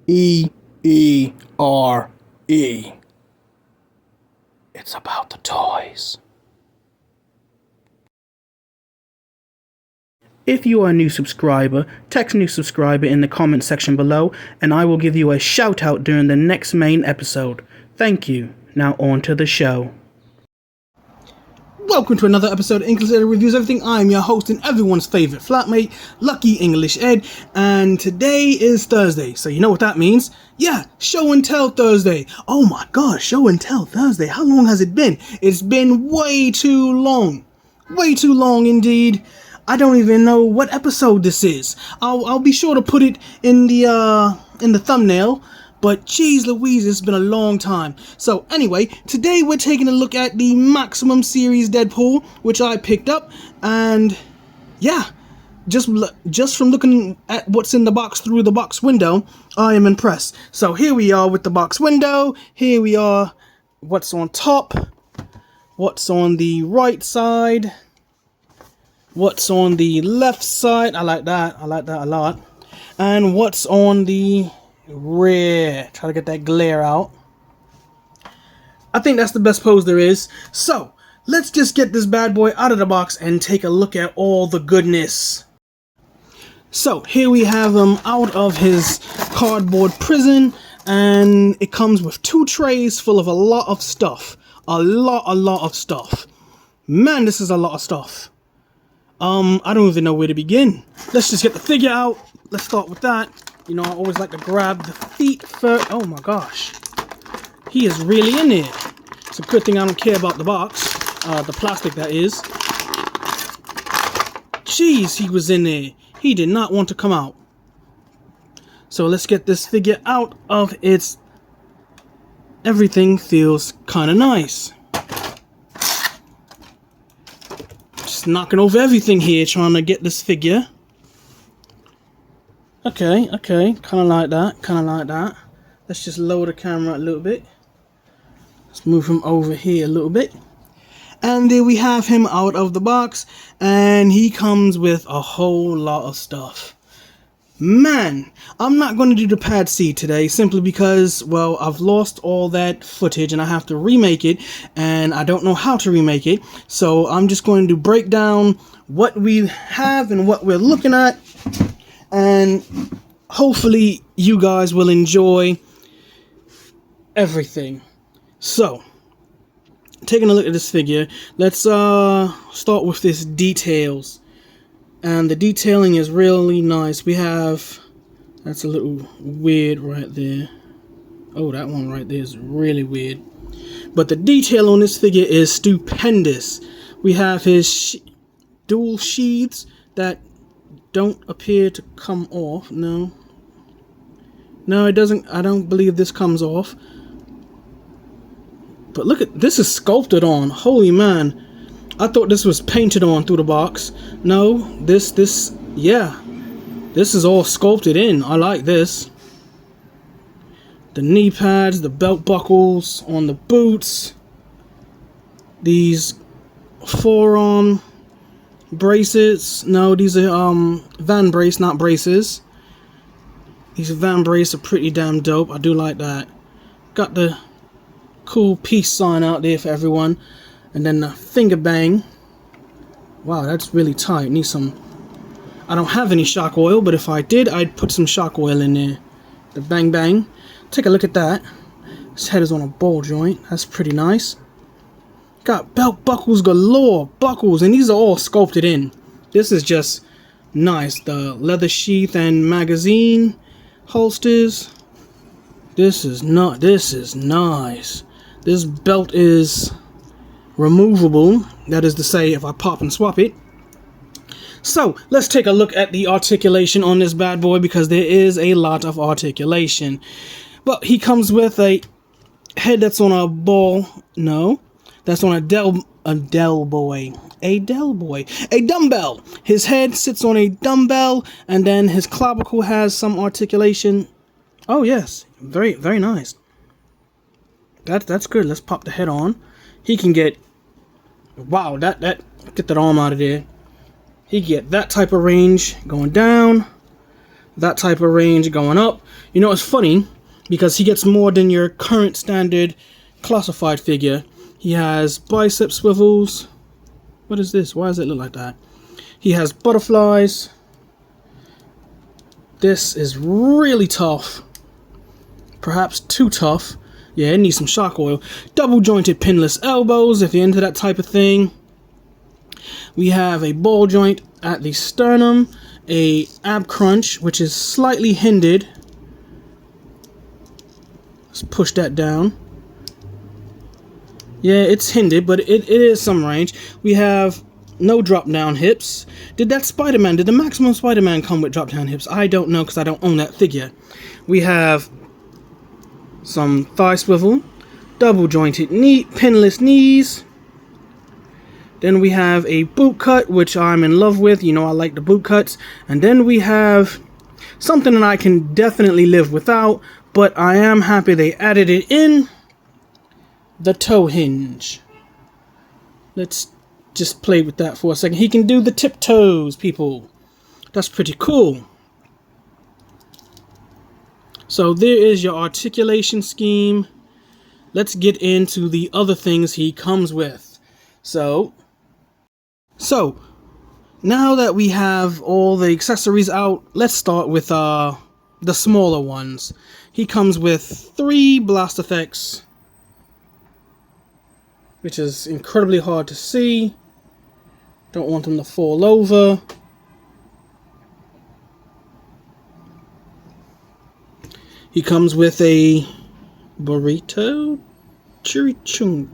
E-E-R-E. It's about the toys. If you are a new subscriber, text new subscriber in the comment section below, and I will give you a shout out during the next main episode. Thank you. Now on to the show. Welcome to another episode of English Ed Reviews Everything. I'm your host and everyone's favorite flatmate, Lucky English Ed, and today is Thursday, so you know what that means? Yeah, Show and Tell Thursday. Oh my gosh, Show and Tell Thursday. How long has it been? It's been way too long. Way too long indeed. I don't even know what episode this is. I'll be sure to put it in the thumbnail. But geez Louise, it's been a long time. So anyway, today we're taking a look at the Maximum Series Deadpool, which I picked up, and yeah, just from looking at what's in the box through the box window, I am impressed. So here we are with the box window. Here we are, what's on top, what's on the right side, what's on the left side. I like that a lot. And what's on the rear. Try to get that glare out. I think that's the best pose there is. So let's just get this bad boy out of the box and take a look at all the goodness. So here we have him out of his cardboard prison, and it comes with 2 trays full of a lot of stuff. A lot of stuff. Man, this is a lot of stuff. I don't even know where to begin. Let's just get the figure out. Let's start with that. You know, I always like to grab the feet first. Oh my gosh. He is really in there. It's a good thing I don't care about the box. The plastic, that is. Jeez, he was in there. He did not want to come out. So let's get this figure out of its... Everything feels kind of nice. Just knocking over everything here, trying to get this figure. Okay, kind of like that. Let's just lower the camera a little bit. Let's move him over here a little bit. And there we have him out of the box, and he comes with a whole lot of stuff. Man, I'm not going to do the pad C today simply because, well, I've lost all that footage and I have to remake it, and I don't know how to remake it. So I'm just going to break down what we have and what we're looking at. And hopefully you guys will enjoy everything. So, taking a look at this figure, let's start with this details. And the detailing is really nice. We have, that's a little weird right there. Oh, that one right there is really weird. But the detail on this figure is stupendous. We have his dual sheaths that don't appear to come off. No, it doesn't. I don't believe this comes off. But look at this, is sculpted on. Holy man, I thought this was painted on through the box. No, yeah, this is all sculpted in. I like this. The knee pads, the belt buckles on the boots, these forearm braces. No, these are Van brace, not braces. These Van brace are pretty damn dope. I do like that. Got the cool peace sign out there for everyone, and then the finger bang. Wow, that's really tight. Need some. I don't have any shock oil, but if I did, I'd put some shock oil in there. The bang bang. Take a look at that. His head is on a ball joint. That's pretty nice. Got belt buckles galore, and these are all sculpted in. This is just nice. The leather sheath and magazine holsters. This is nice. This belt is removable. That is to say, if I pop and swap it. So let's take a look at the articulation on this bad boy, because there is a lot of articulation. But he comes with a head that's on a ball. No. That's on a dumbbell. His head sits on a dumbbell, and then his clavicle has some articulation. Oh yes, very, very nice. That's good. Let's pop the head on. He can get, wow, get that arm out of there. He get that type of range going down. that type of range going up. You know, it's funny because he gets more than your current standard classified figure. He has bicep swivels. What is this? Why does it look like that? He has butterflies. This is really tough. Perhaps too tough. Yeah, it needs some shock oil. Double jointed pinless elbows if you're into that type of thing. We have a ball joint at the sternum. A ab crunch, which is slightly hindered. Let's push that down. Yeah, it's hindered, but it is some range. We have no drop down hips. Did the Maximum Spider-Man come with drop down hips? I don't know because I don't own that figure. We have some thigh swivel, double jointed knee, pinless knees. Then we have a boot cut, which I'm in love with. You know, I like the boot cuts. And then we have something that I can definitely live without, but I am happy they added it in. The toe hinge. Let's just play with that for a second. He can do the tiptoes, people. That's pretty cool. So there is your articulation scheme. Let's get into the other things he comes with. So now that we have all the accessories out, let's start with the smaller ones. He comes with 3 blast effects, which is incredibly hard to see. Don't want them to fall over. He comes with a burrito chirichung.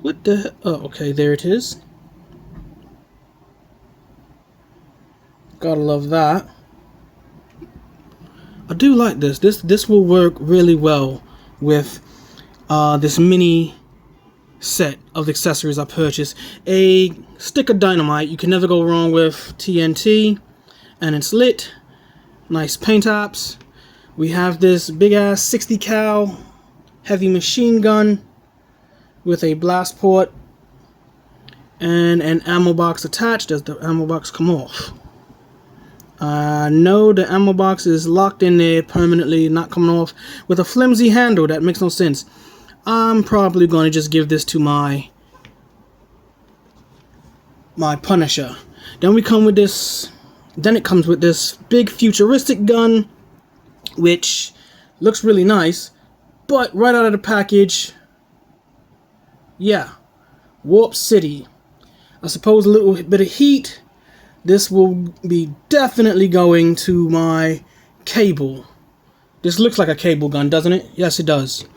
What the? Oh, okay, there it is. Gotta love that. I do like this. This will work really well with this mini set of accessories I purchased. A stick of dynamite. You can never go wrong with TNT, and it's lit. Nice paint apps. We have this big ass 60 cal heavy machine gun with a blast port and an ammo box attached. Does the ammo box come off? No, the ammo box is locked in there permanently, not coming off, with a flimsy handle. That makes no sense. I'm probably going to just give this to my Punisher. Then we come with this. Then it comes with this big futuristic gun, which looks really nice, but right out of the package, yeah, Warp City. I suppose a little bit of heat. This will be definitely going to my cable. This looks like a cable gun, doesn't it? Yes, it does.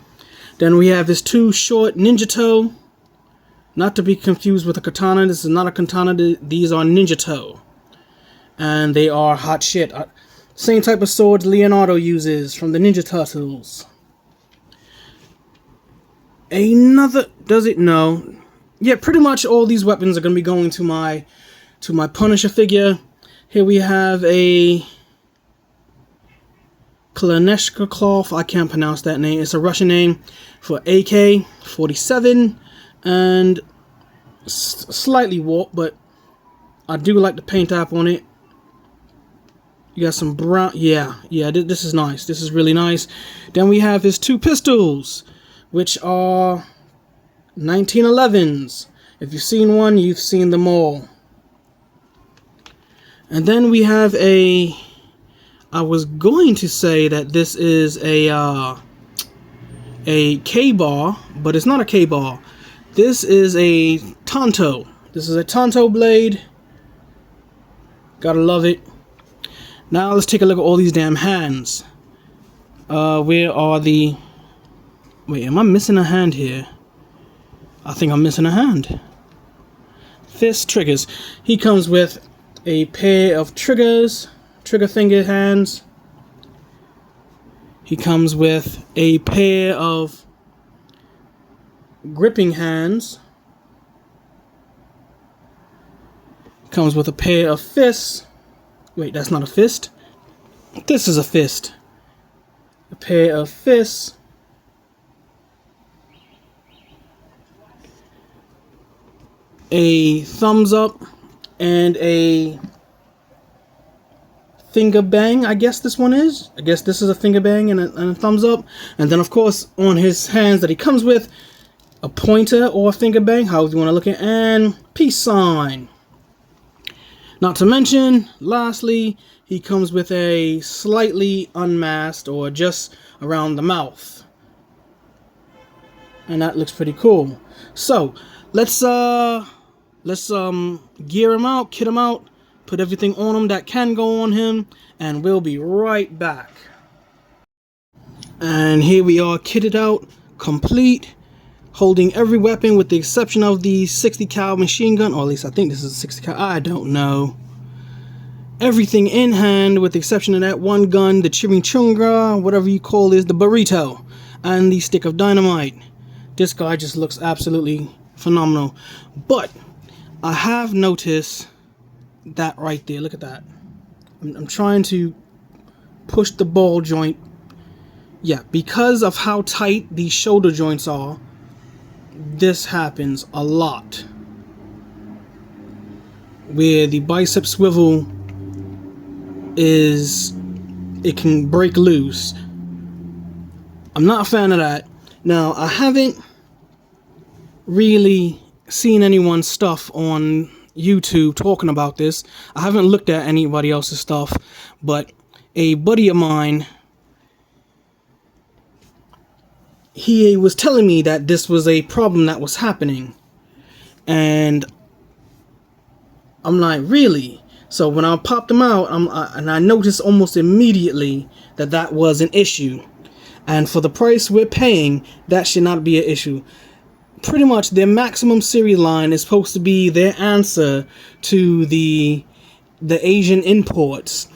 Then we have this 2 short ninja toe. Not to be confused with a katana. This is not a katana. These are ninja toe. And they are hot shit. Same type of swords Leonardo uses from the Ninja Turtles. Another... Does it? No. Yeah, pretty much all these weapons are going to be going to my Punisher figure. Here we have a Klaneshka cloth. I can't pronounce that name. It's a Russian name for AK-47. And slightly warped, but I do like the paint app on it. You got some brown. Yeah, this is nice. This is really nice. Then we have his 2 pistols, which are 1911s. If you've seen one, you've seen them all. And then we have a... I was going to say that this is a K-bar, but it's not a K-bar. This is a Tonto. This is a Tonto blade. Gotta love it. Now let's take a look at all these damn hands. Where are the... Wait, am I missing a hand here? I think I'm missing a hand. Fist triggers. He comes with a pair of triggers, trigger finger hands. He comes with a pair of gripping hands. Comes with a pair of fists. Wait, that's not a fist. This is a fist. A pair of fists. A thumbs up and a finger bang, I guess this one is. I guess this is a finger bang and a thumbs up. And then, of course, on his hands that he comes with, a pointer or a finger bang, however you want to look at it, and peace sign. Not to mention, lastly, he comes with a slightly unmasked or just around the mouth. And that looks pretty cool. So, let's gear him out, kit him out, put everything on him that can go on him, and we'll be right back. And here we are, kitted out, complete, holding every weapon with the exception of the 60 cal machine gun, or at least I think this is a 60 cal, I don't know. Everything in hand with the exception of that one gun, the chimichanga, whatever you call this, the burrito, and the stick of dynamite. This guy just looks absolutely phenomenal. But I have noticed that right there, look at that. I'm trying to push the ball joint. Yeah, because of how tight these shoulder joints are, this happens a lot. Where the bicep swivel it can break loose. I'm not a fan of that. Now, I haven't really seen anyone's stuff on YouTube talking about this. I haven't looked at anybody else's stuff, but a buddy of mine, he was telling me that this was a problem that was happening, and I'm like, really? So when I popped them out, and I noticed almost immediately that that was an issue, and for the price we're paying, that should not be an issue. Pretty much their maximum series line is supposed to be their answer to the Asian imports.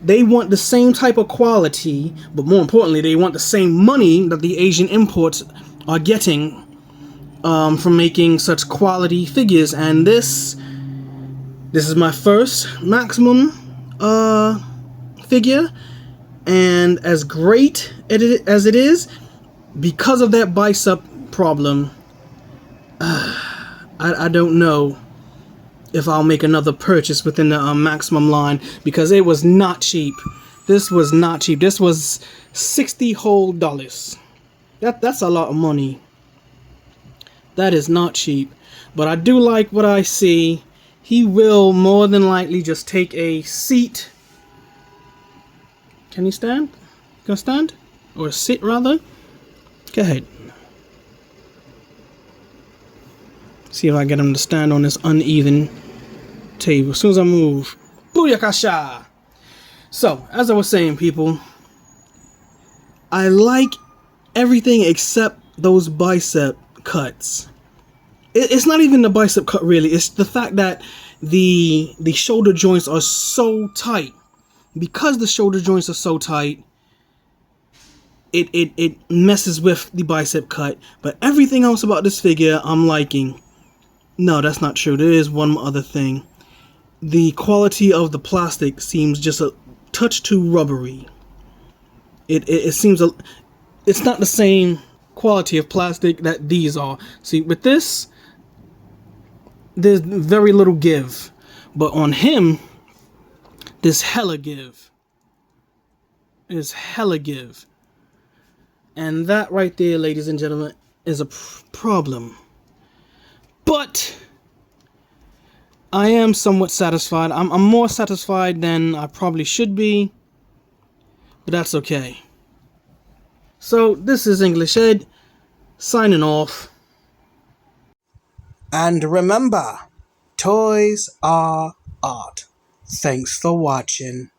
They want the same type of quality, but more importantly, they want the same money that the Asian imports are getting from making such quality figures. And this is my first maximum figure, and as great as it is, because of that bicep problem, I don't know if I'll make another purchase within the maximum line, because it was not cheap. This was not cheap. This was $60 whole. That's a lot of money. That is not cheap. But I do like what I see. He will more than likely just take a seat. Can he stand? Can I stand? Or sit, rather? Go ahead. See if I get him to stand on this uneven table. As soon as I move. Booyakasha! So, as I was saying, people, I like everything except those bicep cuts. It's not even the bicep cut, really. It's the fact that the shoulder joints are so tight. Because the shoulder joints are so tight, it messes with the bicep cut. But everything else about this figure, I'm liking. No, that's not true. There is one other thing. The quality of the plastic seems just a touch too rubbery. It seems it's not the same quality of plastic that these are. See, with this, there's very little give, but on him, there's hella give. There's hella give, and that right there, ladies and gentlemen, is a problem. But I am somewhat satisfied. I'm more satisfied than I probably should be, but that's okay. So this is English Ed signing off. And remember, toys are art. Thanks for watching.